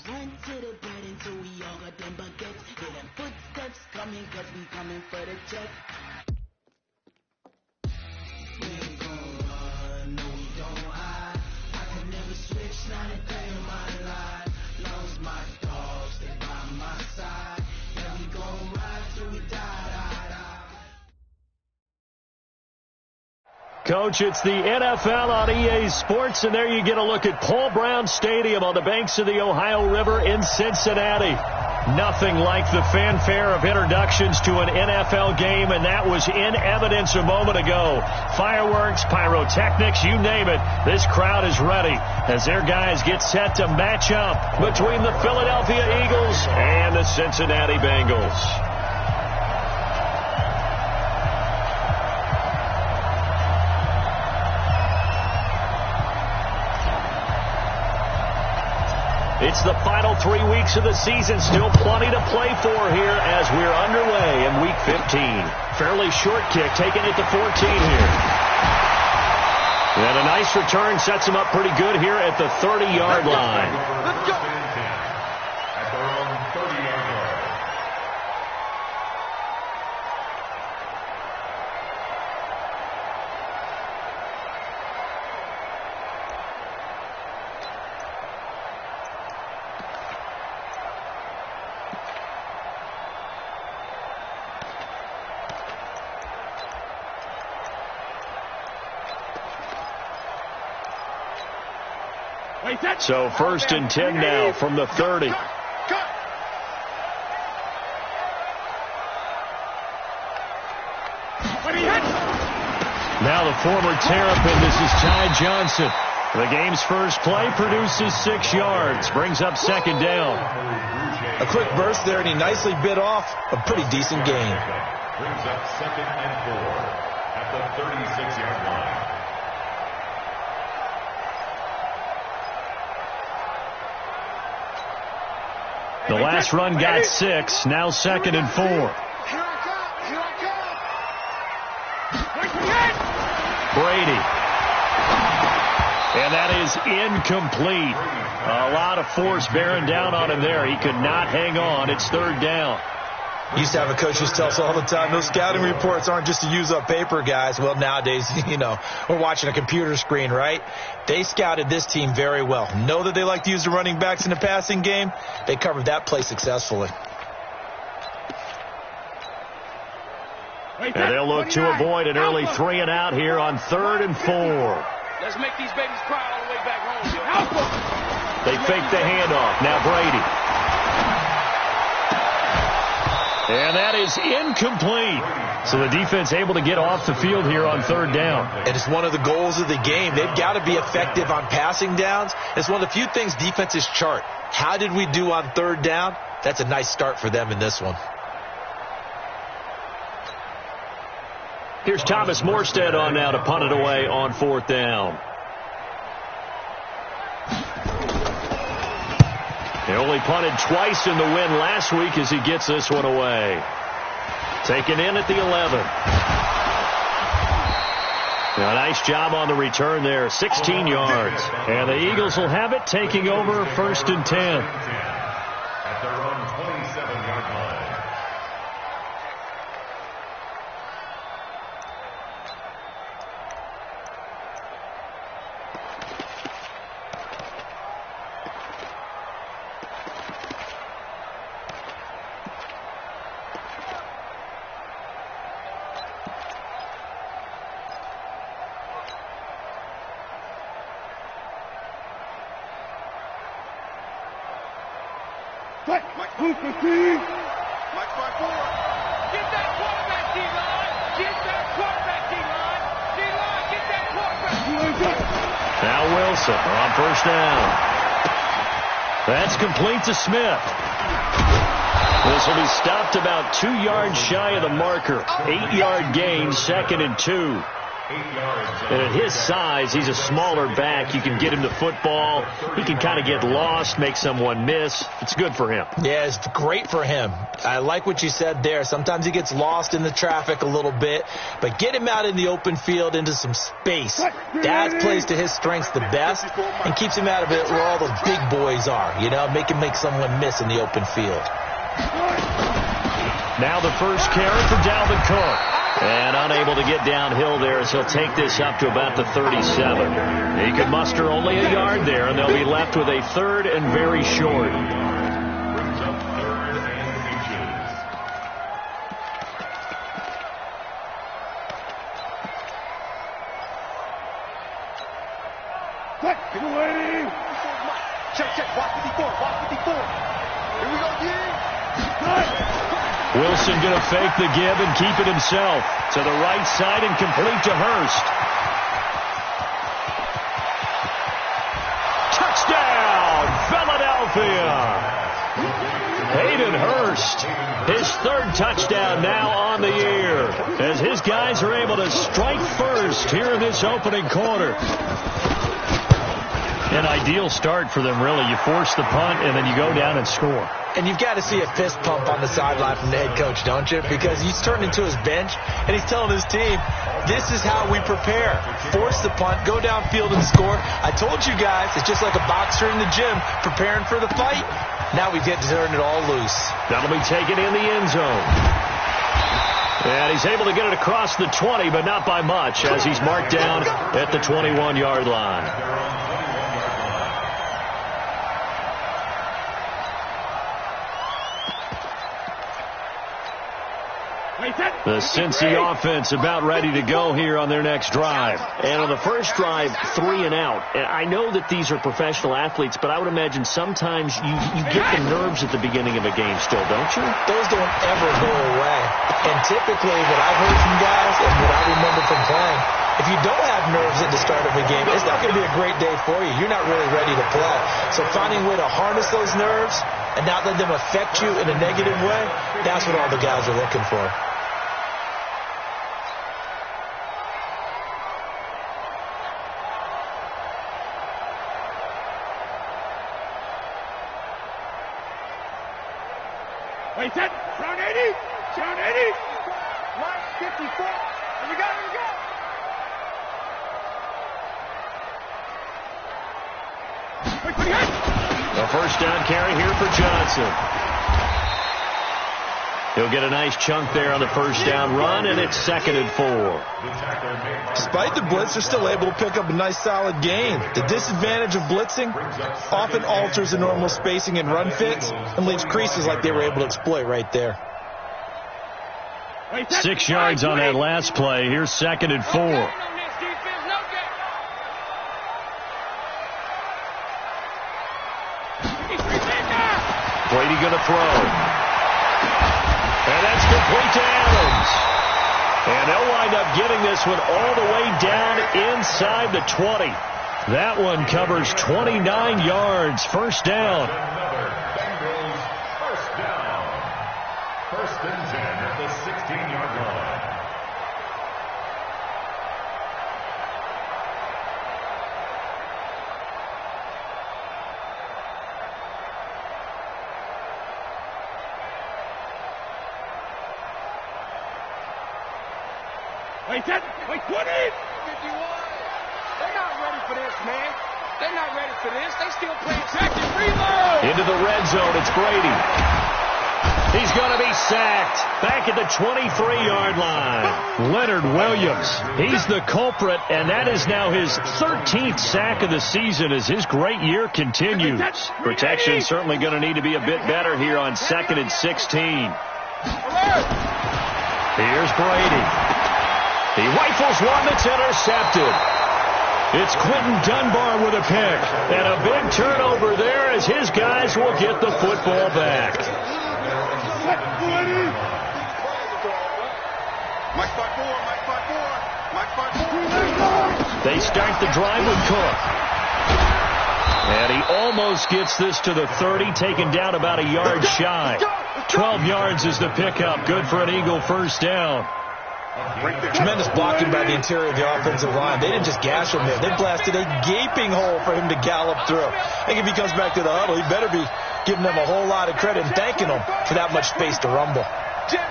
run to the bed until we all got them baguettes. Hear them footsteps coming, cause we coming for the check. We ain't gon' run, no we don't hide. I can never switch, not a day in my life. Long as my dogs stay by my side. Yeah, we gon' ride till we die. Coach, it's the NFL on EA Sports, and there you get a look at Paul Brown Stadium on the banks of the Ohio River in Cincinnati. Nothing like the fanfare of introductions to an NFL game, and that was in evidence a moment ago. Fireworks, pyrotechnics, you name it. This crowd is ready as their guys get set to match up between the Philadelphia Eagles and the Cincinnati Bengals. It's the final 3 weeks of the season. Still plenty to play for here as we're underway in Week 15. Fairly short kick, taking it to 14 here. And a nice return sets him up pretty good here at the 30-yard line. Let's go. At their own 30-yard line. So 1st and 10 now from the 30. Now the former Terrapin, this is Ty Johnson. The game's first play produces 6 yards, brings up 2nd down. A quick burst there, and he nicely bit off a pretty decent gain. Brings up 2nd and 4 at the 36-yard line. The last run got 6, now 2nd and 4. Brady. And that is incomplete. A lot of force bearing down on him there. He could not hang on. It's 3rd down. Used to have a coach who tells us all the time, those scouting reports aren't just to use up paper, guys. Well, nowadays, we're watching a computer screen, right? They scouted this team very well. Know that they like to use the running backs in the passing game. They covered that play successfully. And they'll look to avoid an early 3 and out here on 3rd and 4. Let's make these babies cry all the way back home. They fake the handoff. Now Brady. And that is incomplete. So the defense able to get off the field here on 3rd down. And it's one of the goals of the game. They've got to be effective on passing downs. It's one of the few things defenses chart. How did we do on 3rd down? That's a nice start for them in this one. Here's Thomas Morstead on now to punt it away on 4th down. He only punted twice in the win last week as he gets this one away. Taken in at the 11. A nice job on the return there, 16 yards. And the Eagles will have it, taking over 1st and 10. At their own 27-yard line. Mike 5-4. Get that quarterback, D-line. Get that quarterback, D-line. D-line, get that quarterback. Now Wilson on 1st down. That's complete to Smith. This will be stopped about 2 yards shy of the marker. 8-yard gain, 2nd and 2. And at his size, he's a smaller back. You can get him the football. He can kind of get lost, make someone miss. It's good for him. Yeah, it's great for him. I like what you said there. Sometimes he gets lost in the traffic a little bit, but get him out in the open field into some space. That plays to his strengths the best and keeps him out of it where all the big boys are. You know, make him make someone miss in the open field. Now the first carry for Dalvin Cook. And unable to get downhill there as he'll take this up to about the 37. He could muster only a yard there, and they'll be left with a 3rd and very short. Brings up 3rd and inches. Get away! Check, watch 54, watch 54. Here we go, Wilson going to fake the give and keep it himself. To the right side and complete to Hurst. Touchdown, Philadelphia! Hayden Hurst, his 3rd touchdown now on the year, as his guys are able to strike first here in this opening quarter. An ideal start for them, really. You force the punt, and then you go down and score. And you've got to see a fist pump on the sideline from the head coach, don't you? Because he's turned into his bench, and he's telling his team, this is how we prepare. Force the punt, go downfield and score. I told you guys, it's just like a boxer in the gym preparing for the fight. Now we get to turn it all loose. That'll be taken in the end zone. And he's able to get it across the 20, but not by much, as he's marked down at the 21-yard line. The Cincy offense about ready to go here on their next drive. And on the first drive, 3 and out. And I know that these are professional athletes, but I would imagine sometimes you get the nerves at the beginning of a game still, don't you? Those don't ever go away. And typically what I've heard from guys and what I remember from playing, if you don't have nerves at the start of a game, it's not going to be a great day for you. You're not really ready to play. So finding a way to harness those nerves and not let them affect you in a negative way, that's what all the guys are looking for. Wait, set. Round 80. Round 80. Line 54. And we got it. A first down carry here for Johnson. He'll get a nice chunk there on the first down run, and it's 2nd and 4. Despite the blitz, they're still able to pick up a nice solid gain. The disadvantage of blitzing often alters the normal spacing and run fits and leaves creases like they were able to exploit right there. 6 yards on that last play. Here's 2nd and 4. Brady going to throw. And that's complete to Adams. And they'll wind up getting this one all the way down inside the 20. That one covers 29 yards. First down. Bengals first down. 1st and 10 at the 16-yard line. Wait, set. Wait, 20. 51. They're not ready for this, man. They're not ready for this. They still playing second reload. Into the red zone, it's Brady. He's going to be sacked back at the 23-yard line. Leonard Williams, he's the culprit, and that is now his 13th sack of the season as his great year continues. Protection certainly going to need to be a bit better here on 2nd and 16. Here's Brady. He rifles one that's intercepted. It's Quentin Dunbar with a pick. And a big turnover there as his guys will get the football back. They start the drive with Cook. And he almost gets this to the 30, taken down about a yard shy. 12 yards is the pickup. Good for an Eagle first down. Tremendous blocking by the interior of the offensive line. They didn't just gash him there. They blasted a gaping hole for him to gallop through. I think if he comes back to the huddle, he better be giving them a whole lot of credit and thanking them for that much space to rumble. Jim.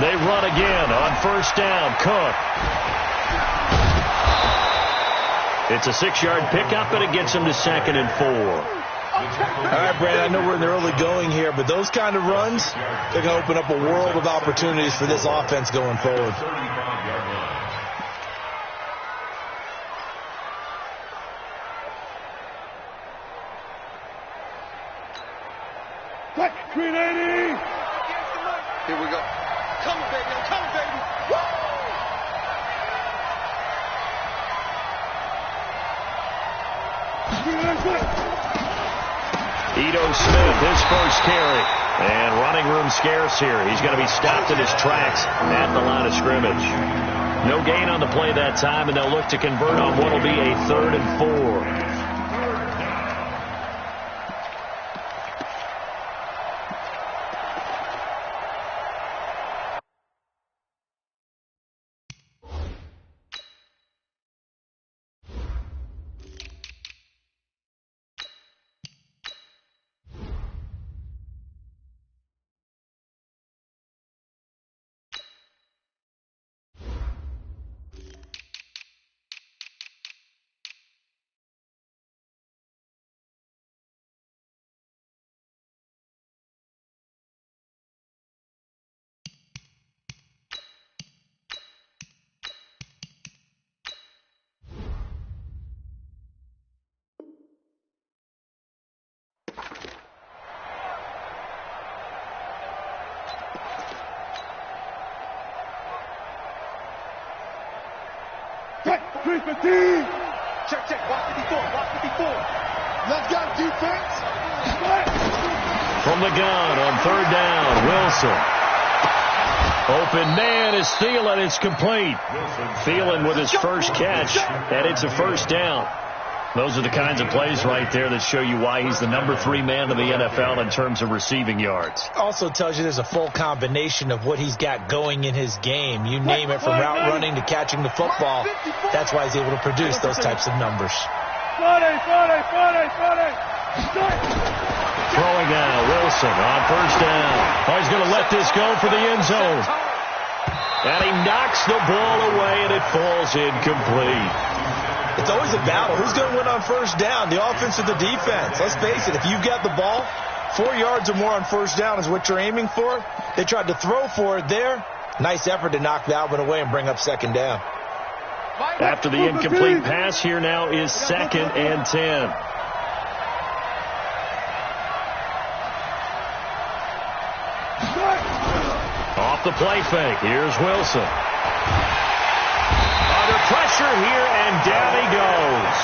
They run again on first down. Cook. It's a 6-yard pickup, and it gets him to 2nd and 4. All right, Brandon, I know we're in the early going here, but those kind of runs, they're going to open up a world of opportunities for this offense going forward. Here we go. Coming, baby. I'm coming, baby. Woo! Ito Smith, his first carry. And running room scarce here. He's going to be stopped in his tracks at the line of scrimmage. No gain on the play that time, and they'll look to convert on what will be a 3rd and 4. Check. Watch 54. Let's go, defense. From the gun on 3rd down, Wilson. Open man is Thielen. It's complete. Thielen with his first catch, and it's a 1st down. Those are the kinds of plays right there that show you why he's the number 3 man in the NFL in terms of receiving yards. Also tells you there's a full combination of what he's got going in his game. You name it, from route running to catching the football. That's why he's able to produce those types of numbers. Throwing now, Wilson on 1st down. Oh, he's going to let this go for the end zone. And he knocks the ball away, and it falls incomplete. It's always a battle. Who's going to win on 1st down, the offense or the defense? Let's face it, if you've got the ball, 4 yards or more on 1st down is what you're aiming for. They tried to throw for it there. Nice effort to knock that one away and bring up 2nd down. After the incomplete pass, here now is 2nd and 10. Off the play fake. Here's Wilson. Under pressure here, and down he goes.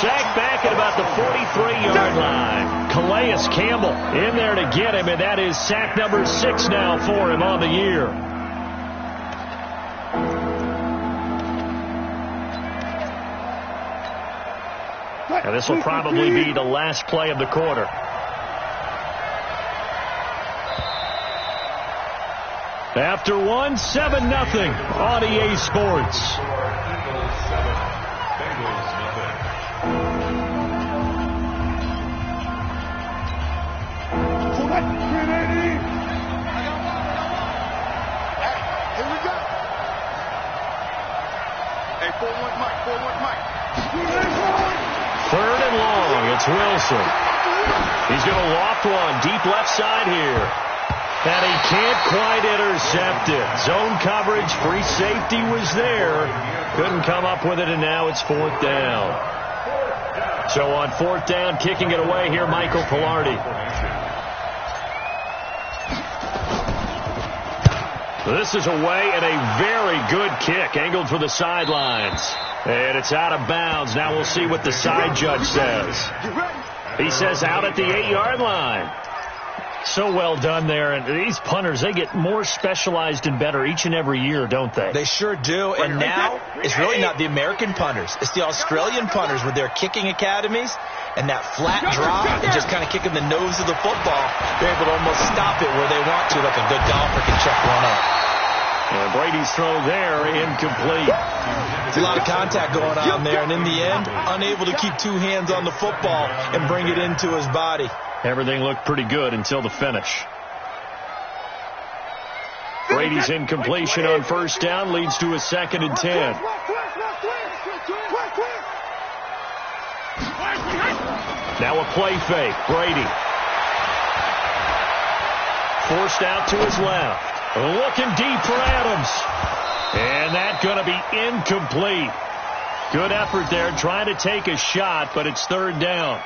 Sacked back at about the 43-yard line. Calais Campbell in there to get him, and that is sack number 6 now for him on the year. And this will probably be the last play of the quarter. After 1, 7-0 on EA Sports. Here we go. Hey, 4-1 Mike. 3rd and long. It's Wilson. He's going to loft one deep left side here. And he can't quite intercept it. Zone coverage, free safety was there. Couldn't come up with it, and now it's 4th down. So on 4th down, kicking it away here, Michael Pilardi. This is away, and a very good kick, angled for the sidelines. And it's out of bounds. Now we'll see what the side judge says. He says out at the 8-yard line. So well done there. And these punters, they get more specialized and better each and every year, don't they? They sure do. And now it's really not the American punters. It's the Australian punters with their kicking academies. and that flat drop and just kind of kicking the nose of the football, they're able to almost stop it where they want to, like a good golfer can check one up. And Brady's throw there, incomplete. There's a lot of contact going on there, and in the end, unable to keep two hands on the football and bring it into his body. Everything looked pretty good until the finish. Brady's incompletion on first down leads to a 2nd and 10. Now a play fake. Brady. Forced out to his left. Looking deep for Adams. And that's going to be incomplete. Good effort there trying to take a shot, but it's 3rd down.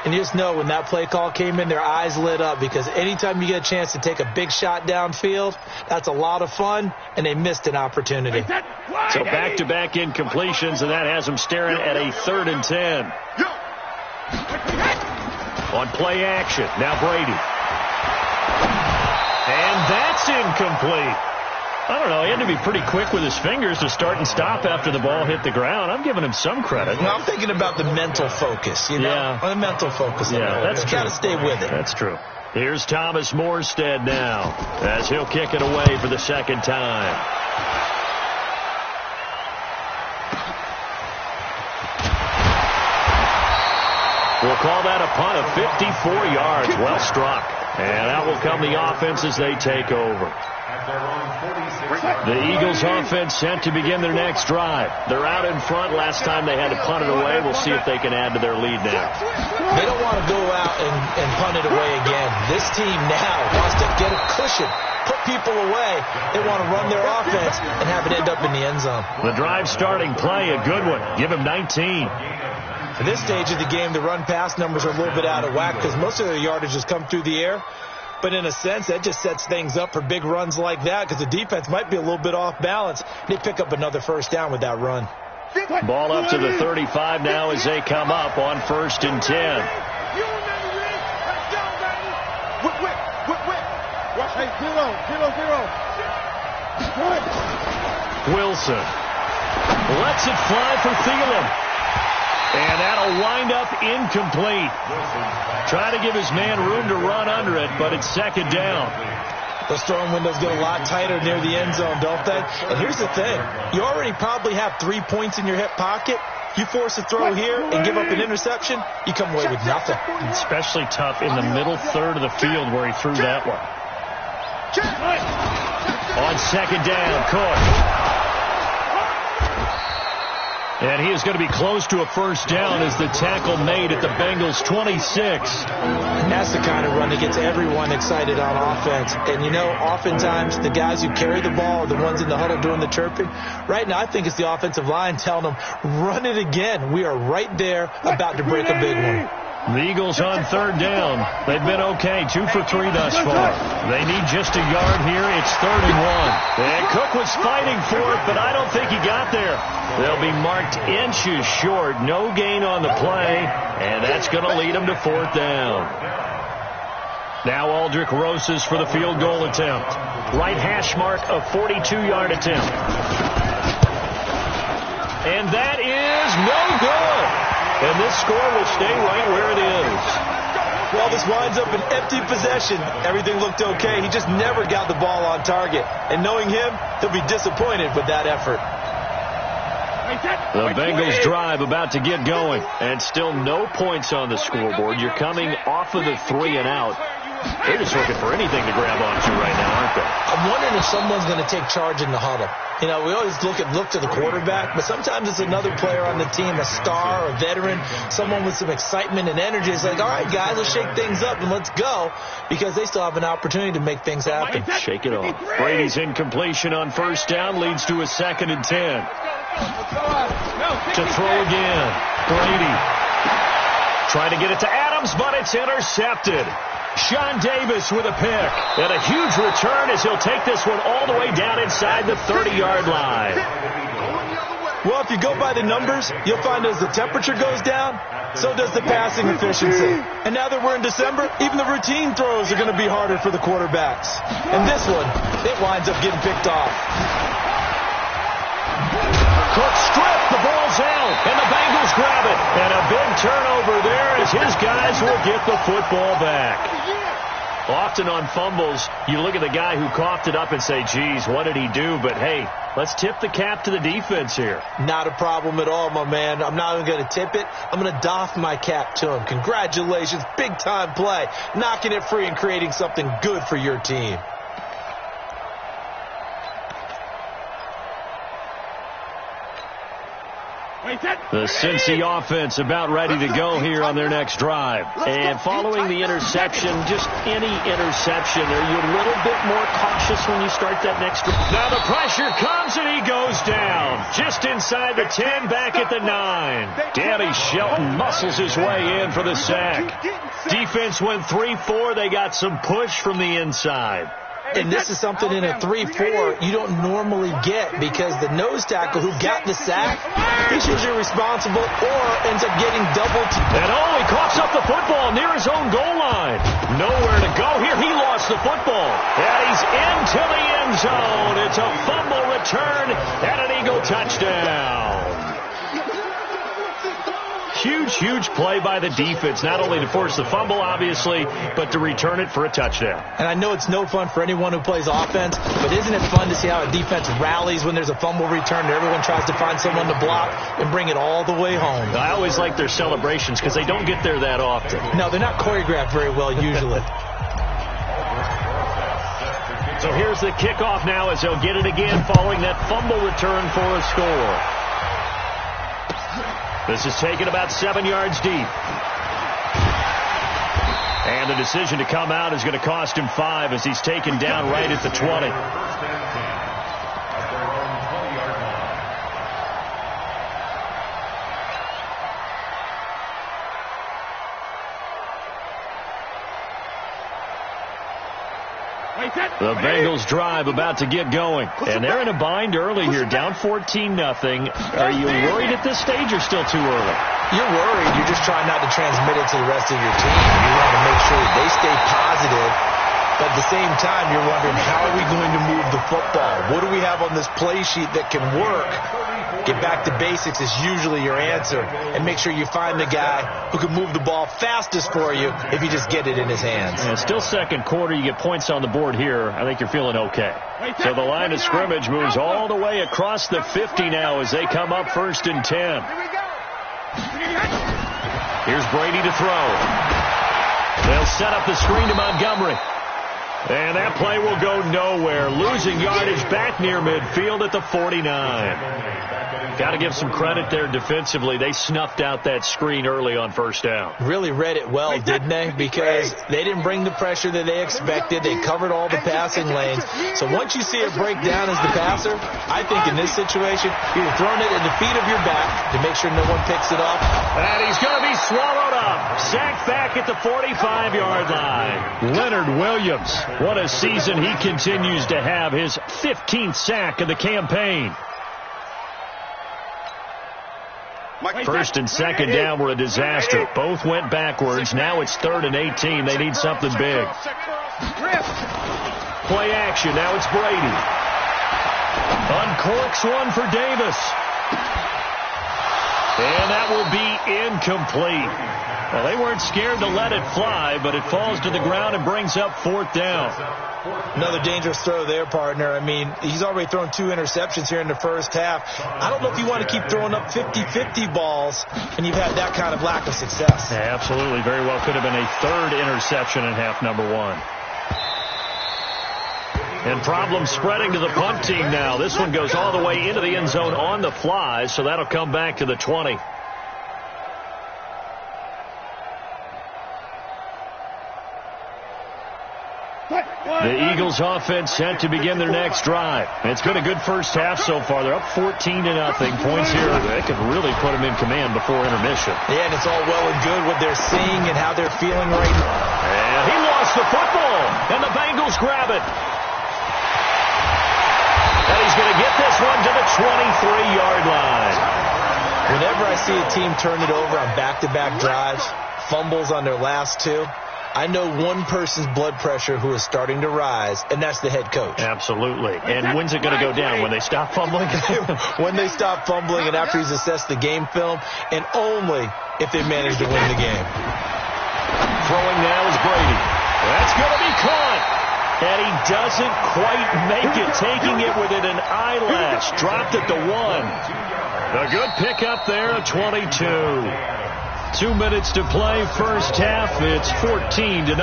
And you just know when that play call came in, their eyes lit up, because anytime you get a chance to take a big shot downfield, that's a lot of fun, and they missed an opportunity. So back-to-back incompletions, and that has them staring at a 3rd and 10. On play action, now Brady. And that's incomplete. I don't know, he had to be pretty quick with his fingers to start and stop after the ball hit the ground. I'm giving him some credit. Well, I'm thinking about the mental focus, you know? Yeah. The mental focus. Yeah, that's true. You got to stay with it. That's true. Here's Thomas Morstead now, as he'll kick it away for the 2nd time. We'll call that a punt of 54 yards. Well struck. And out will come the offense as they take over. The Eagles offense sent to begin their next drive. They're out in front. Last time they had to punt it away. We'll see if they can add to their lead now. They don't want to go out and punt it away again. This team now wants to get a cushion, put people away. They want to run their offense and have it end up in the end zone. The drive starting play, a good one. Give him 19. At this stage of the game, the run-pass numbers are a little bit out of whack because most of their yardage has come through the air. But in a sense, that just sets things up for big runs like that because the defense might be a little bit off balance. They pick up another 1st down with that run. Ball up to the 35 now as they come up on 1st and 10. Wilson lets it fly for Thielen. And that'll wind up incomplete. Try to give his man room to run under it, but it's 2nd down. Those throwing windows get a lot tighter near the end zone, don't they? And here's the thing. You already probably have 3 points in your hip pocket. You force a throw here and give up an interception, you come away with nothing. Especially tough in the middle 3rd of the field where he threw that one. On 2nd down, Cook. And he is going to be close to a 1st down as the tackle made at the Bengals' 26. And that's the kind of run that gets everyone excited on offense. And, you know, oftentimes the guys who carry the ball are the ones in the huddle doing the chirping. Right now, I think it's the offensive line telling them, run it again. We are right there about to break a big one. The Eagles on 3rd down. They've been okay, 2 for 3 thus far. They need just a yard here. It's 3rd and 1. And Cook was fighting for it, but I don't think he got there. They'll be marked inches short. No gain on the play, and that's going to lead them to 4th down. Now Aldrich Rosas for the field goal attempt. Right hash mark, a 42-yard attempt. And that is no good. And this score will stay right where it is. Well, this winds up an empty possession. Everything looked okay. He just never got the ball on target. And knowing him, he'll be disappointed with that effort. The Bengals drive about to get going. And still no points on the scoreboard. You're coming off of the 3 and out. They're just looking for anything to grab onto right now, aren't they? I'm wondering if someone's going to take charge in the huddle. You know, we always look to the quarterback, but sometimes it's another player on the team, a star, a veteran, someone with some excitement and energy. It's like, all right, guys, let's shake things up and let's go, because they still have an opportunity to make things happen. Shake it off. Brady's incompletion on 1st down leads to a 2nd and 10. To throw again. Brady trying to get it to Adams, but it's intercepted. Sean Davis with a pick. And a huge return as he'll take this one all the way down inside the 30-yard line. Well, if you go by the numbers, you'll find as the temperature goes down, so does the passing efficiency. And now that we're in December, even the routine throws are going to be harder for the quarterbacks. And this one, it winds up getting picked off. Cook stripped, the ball's out, and the Bengals grab it. And a big turnover there as his guys will get the football back. Often on fumbles, you look at the guy who coughed it up and say, geez, what did he do? But, hey, let's tip the cap to the defense here. Not a problem at all, my man. I'm not even going to tip it. I'm going to doff my cap to him. Congratulations. Big-time play. Knocking it free and creating something good for your team. The Cincy offense about ready to go here on their next drive. And following the interception, just any interception, are you a little bit more cautious when you start that next drive? Now the pressure comes and he goes down. Just inside the 10, back at the 9. Danny Shelton muscles his way in for the sack. Defense went 3-4. They got some push from the inside. And this is something in a 3-4 you don't normally get because the nose tackle who got the sack, he's usually responsible or ends up getting double teamed. And he coughs up the football near his own goal line. Nowhere to go here. He lost the football. And he's into the end zone. It's a fumble return and an Eagle touchdown. Huge play by the defense, not only to force the fumble, obviously, but to return it for a touchdown. And I know it's no fun for anyone who plays offense, but isn't it fun to see how a defense rallies when there's a fumble return and everyone tries to find someone to block and bring it all the way home? I always like their celebrations because they don't get there that often. No, they're not choreographed very well usually. So here's the kickoff now as they'll get it again following that fumble return for a score. This is taken about 7 yards deep. And the decision to come out is going to cost him 5 as he's taken down right at the 20. The Bengals drive about to get going. And they're in a bind early here, down 14-0. Are you worried at this stage or still too early? You're worried. You're just trying not to transmit it to the rest of your team. You want to make sure that they stay positive. But at the same time, you're wondering, how are we going to move the football? What do we have on this play sheet that can work? Get back to basics is usually your answer. And make sure you find the guy who can move the ball fastest for you if you just get it in his hands. And still second quarter, you get points on the board here. I think you're feeling okay. So the line of scrimmage moves all the way across the 50 now as they come up 1st and 10. Here's Brady to throw. They'll set up the screen to Montgomery. And that play will go nowhere. Losing yardage back near midfield at the 49. Got to give some credit there defensively. They snuffed out that screen early on 1st down. Really read it well, didn't they? Because they didn't bring the pressure that they expected. They covered all the passing lanes. So once you see it break down as the passer, I think in this situation, you're throwing it at the feet of your back to make sure no one picks it up. And he's going to be swallowed up. Sacked back at the 45-yard line. Leonard Williams. What a season he continues to have. His 15th sack of the campaign. 1st and 2nd down were a disaster. Both went backwards. Now it's 3rd and 18. They need something big. Play action. Now it's Brady. Uncorks one for Davis. And that will be incomplete. Well, they weren't scared to let it fly, but it falls to the ground and brings up 4th down. Another dangerous throw there, partner. I mean, he's already thrown 2 interceptions here in the 1st half. I don't know if you want to keep throwing up 50-50 balls when you've had that kind of lack of success. Yeah, absolutely. Very well could have been a 3rd interception in half number 1. And problems spreading to the punt team now. This one goes all the way into the end zone on the fly, so that'll come back to the 20. The Eagles offense set to begin their next drive. It's been a good 1st half so far. They're up 14-0. Points here that could really put them in command before intermission. Yeah, and it's all well and good what they're seeing and how they're feeling right now. And he lost the football, and the Bengals grab it. And he's going to get this one to the 23-yard line. Whenever I see a team turn it over on back-to-back drives, fumbles on their last 2, I know one person's blood pressure who is starting to rise, and that's the head coach. Absolutely. And when's it going to go down? When they stop fumbling? When they stop fumbling and after he's assessed the game film, and only if they manage to win the game. Throwing now is Brady. That's going to be caught. And he doesn't quite make it, taking it within an eyelash. Dropped at the 1. A good pickup there at 22. 2 minutes to play, first half. It's 14-0.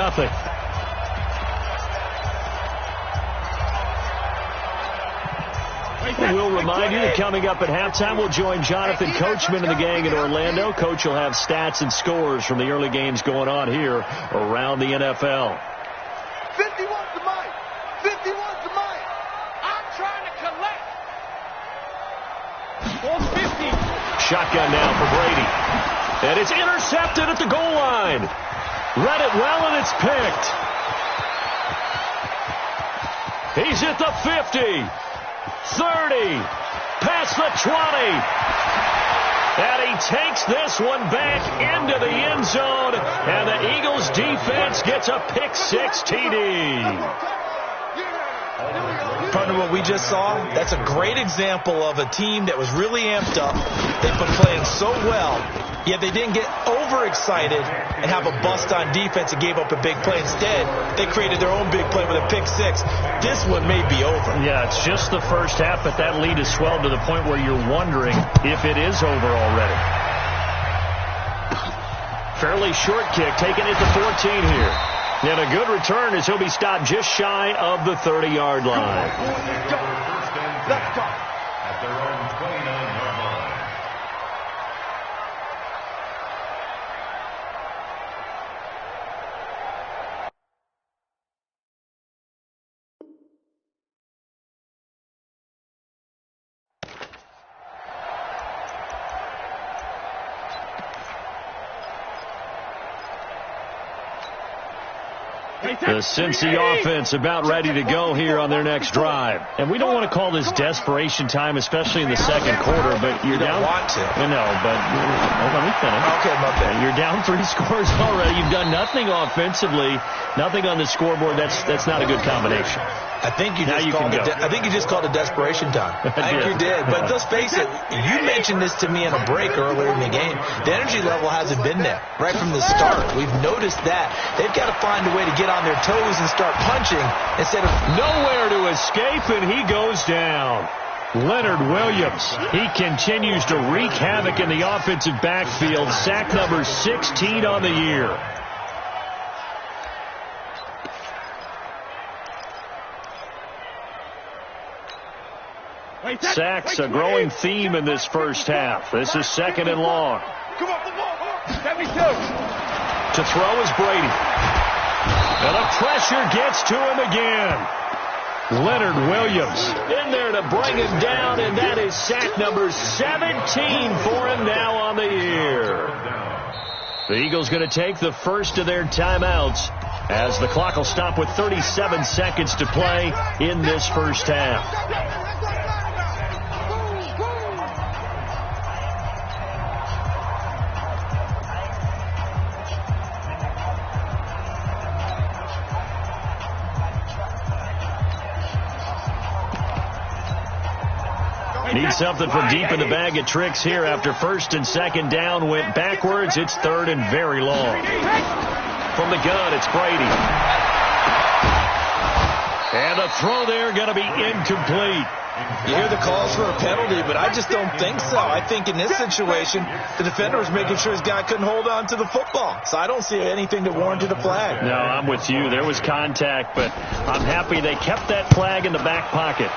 We'll remind you that coming up at halftime, we'll join Jonathan Coachman and the gang in Orlando. Coach will have stats and scores from the early games going on here around the NFL. 51's the mic. 51's the mic. I'm trying to collect. 450. Shotgun now for Brady. And it's intercepted at the goal line. Read it well, and it's picked. He's at the 50. 30. Past the 20. And he takes this one back into the end zone. And the Eagles defense gets a pick-6 TD. Partner, what we just saw, that's a great example of a team that was really amped up. They've been playing so well, yet they didn't get overexcited and have a bust on defense and gave up a big play. Instead, they created their own big play with a pick-6. This one may be over. Yeah, it's just the first half, but that lead has swelled to the point where you're wondering if it is over already. Fairly short kick, taken at the 14 here. And a good return as he'll be stopped just shy of the 30-yard line. Let's go. At their own 29-yard line. The Cincy offense about ready to go here on their next drive. And we don't want to call this desperation time, especially in the second quarter, but you're down. You don't want to. I know, but let me finish. Okay, my bad. You're down 3 scores already. You've done nothing offensively, nothing on the scoreboard. That's not a good combination. I think you Now just you called can it. go. I think you just called it desperation time. I think you did. But let's face it. You mentioned this to me in a break earlier in the game. The energy level hasn't been there right from the start. We've noticed that they've got to find a way to get on their toes and start punching instead of nowhere to escape, and he goes down. Leonard Williams. He continues to wreak havoc in the offensive backfield. Sack number 16 on the year. Sacks a growing theme in this first half. This is second and long. Come on, come on. 72. To throw is Brady. And the pressure gets to him again. Leonard Williams in there to bring him down, and that is sack number 17 for him now on the year. The Eagles going to take the first of their timeouts as the clock will stop with 37 seconds to play in this first half. Need something from deep in the bag of tricks here after first and second down went backwards. It's third and very long. From the gun, it's Brady. And a throw there going to be incomplete. You hear the calls for a penalty, but I just don't think so. I think in this situation, the defender was making sure his guy couldn't hold on to the football. So I don't see anything that warranted a flag. No, I'm with you. There was contact, but I'm happy they kept that flag in the back pocket.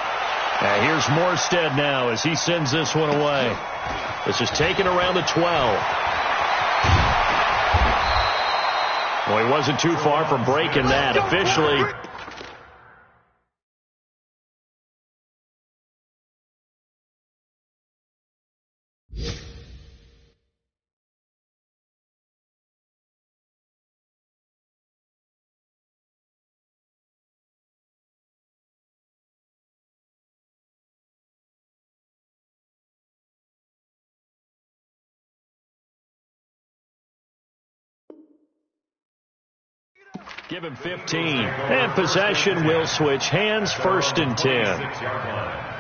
Here's Morstead now as he sends this one away. This is taken around the 12. Well, he wasn't too far from breaking that. Officially, Give him 15. And possession will switch hands, 1st and 10.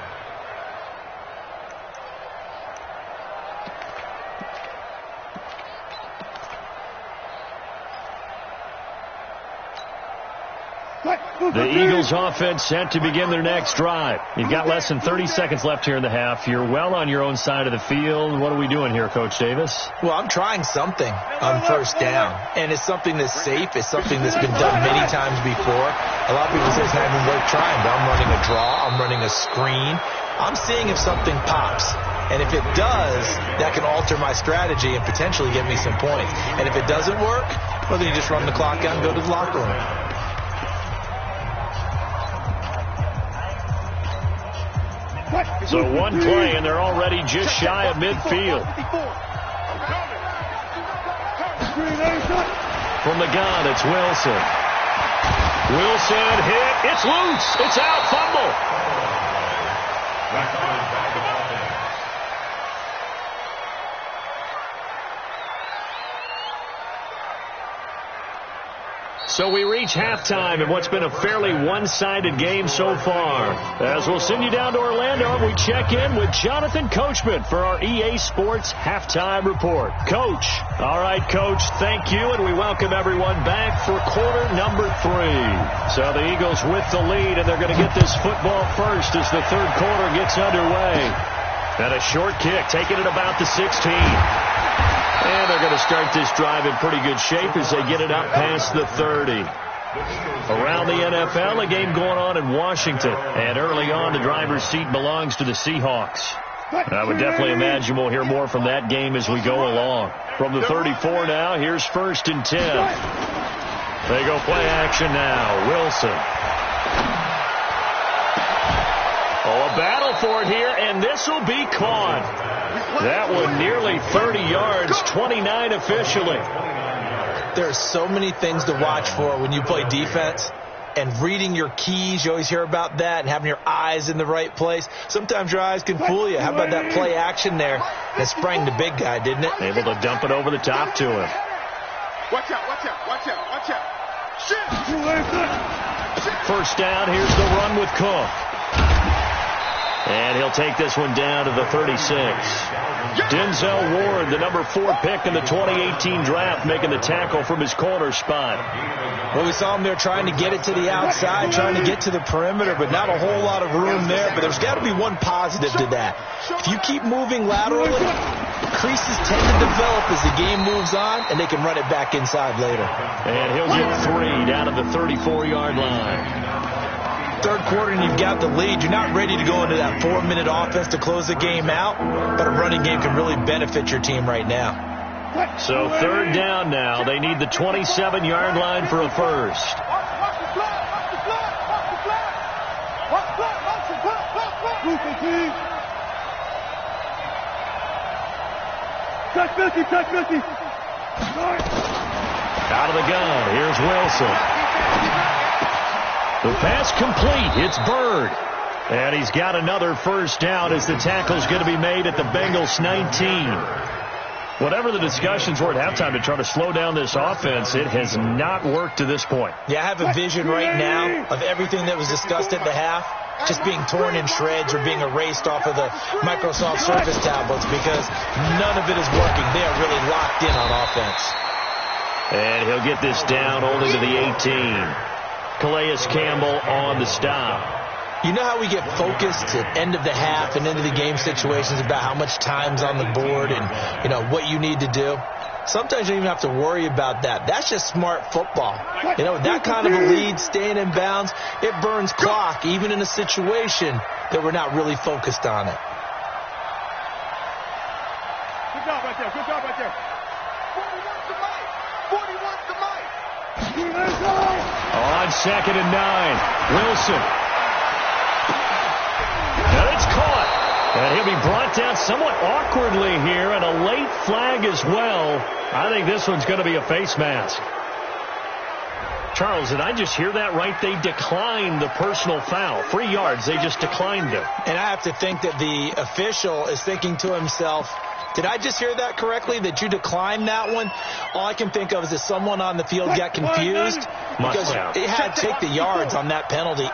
The Eagles offense set to begin their next drive. You've got less than 30 seconds left here in the half. You're well on your own side of the field. What are we doing here, Coach Davis? Well, I'm trying something on 1st down, and it's something that's safe. It's something that's been done many times before. A lot of people say it's not even worth trying, but I'm running a draw. I'm running a screen. I'm seeing if something pops. And if it does, that can alter my strategy and potentially get me some points. And if it doesn't work, well, then you just run the clock out and go to the locker room. So one play, and they're already just shy of midfield. From the gun, it's Wilson. Wilson hit. It's loose. It's out. Fumble. So we reach halftime in what's been a fairly one-sided game so far. As we'll send you down to Orlando, we check in with Jonathan Coachman for our EA Sports Halftime Report. Coach. All right, Coach, thank you, and we welcome everyone back for quarter number 3. So the Eagles with the lead, and they're going to get this football first as the third quarter gets underway. And a short kick, taking it about the 16. And they're going to start this drive in pretty good shape as they get it up past the 30. Around the NFL, a game going on in Washington. And early on, the driver's seat belongs to the Seahawks. I would definitely imagine we'll hear more from that game as we go along. From the 34 now, here's 1st and 10. They go play action now. Wilson. Oh, a battle for it here, and this will be caught. That one nearly 30 yards, 29 officially. There are so many things to watch for when you play defense. And reading your keys, you always hear about that, and having your eyes in the right place. Sometimes your eyes can fool you. How about that play action there? That sprang the big guy, didn't it? Able to dump it over the top to him. Watch out, watch out, watch out, watch out. Shit! First down, here's the run with Cook. And he'll take this one down to the 36. Denzel Ward, the number 4 pick in the 2018 draft, making the tackle from his corner spot. Well, we saw him there trying to get it to the outside, trying to get to the perimeter, but not a whole lot of room there. But there's got to be one positive to that. If you keep moving laterally, creases tend to develop as the game moves on, and they can run it back inside later. And he'll get 3 down to the 34-yard line. Third quarter and you've got the lead. You're not ready to go into that 4-minute offense to close the game out, but a running game can really benefit your team right now. So third down now. They need the 27-yard line for a first. Out of the gun. Here's Wilson. The pass complete. It's Bird. And he's got another first down as the tackle's going to be made at the Bengals 19. Whatever the discussions were at halftime to try to slow down this offense, it has not worked to this point. Yeah, I have a vision right now of everything that was discussed at the half just being torn in shreds or being erased off of the Microsoft Surface tablets because none of it is working. They are really locked in on offense. And he'll get this down only to the 18. Calais Campbell on the stop. You know how we get focused at end of the half and into the game situations about how much time's on the board and, you know, what you need to do? Sometimes you don't even have to worry about that. That's just smart football. You know, that kind of a lead, staying in bounds, it burns clock, even in a situation that we're not really focused on it. Good job right there. Good job right there. 41's the mic. 41's the mic. On 2nd and 9. Wilson. And it's caught. And he'll be brought down somewhat awkwardly here, and a late flag as well. I think this one's going to be a face mask. Charles, did I just hear that right? They declined the personal foul. 3 yards, they just declined it. And I have to think that the official is thinking to himself, Did I just hear that correctly, that you declined that one? All I can think of is that someone on the field got confused because it had to take the yards on that penalty.